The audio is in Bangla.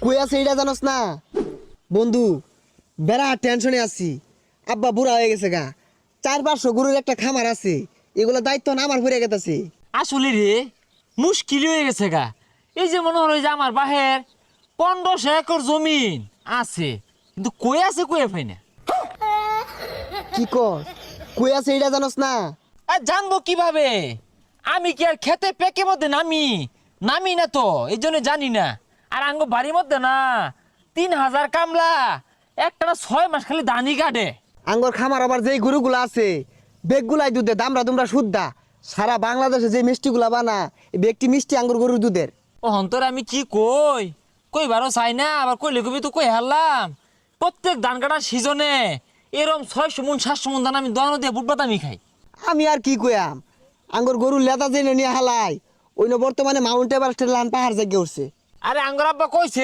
কই আছে এটা জানোস না বন্ধু? বেড়া টেনশনে আছি। আব্বা বুড়া হয়ে গেছে গা, 400 গরুর একটা খামার আছে, এগুলো দায়িত্ব না আমার পড়ে গেছে। আসলে রে মুশকিল হয়ে গেছে গা। এই যে মনে হলো যে আমার বাহের 1500 একর জমিন আছে, কিন্তু কই আছে কই পাই না। কি কর? কই আছে এটা জানোস না? আর জানবো কিভাবে? আমি কি আর খেতে পেকে মধ্যে নামি নামি না তো, এই জন্য জানি না। আর আঙ্গ বাড়ির মধ্যে না 3000 কামলা, একটা না 6 মাস খালি দানি কাটে। আঙ্গর খামার আবার যেই গরুগুলো আছে বেগগুলাই দুধে দামরা দুমরা শুদ্ধা। সারা বাংলাদেশে যে মিষ্টিগুলা বানা এই বেগটি মিষ্টি আঙ্গুর গরুর দুধের। ও হন্তর আমি কি কইবারও চাই না, আবার কইলে কবি তো কই হারলাম। প্রত্যেক ধান কাটার সিজনে এরম 600 মন 700 মন ধান আমি দোকানো দিয়ে বুট বাদামি খাই। আমি আর কি কয়াম, আঙ্গর গরুর লেদা জেনে নিয়ে হালাই ওই বর্তমানে মাউন্ট এভারেস্টের লান পাহাড় জায়গা উঠছে। আরে আঙ্গর আব্বা কইছে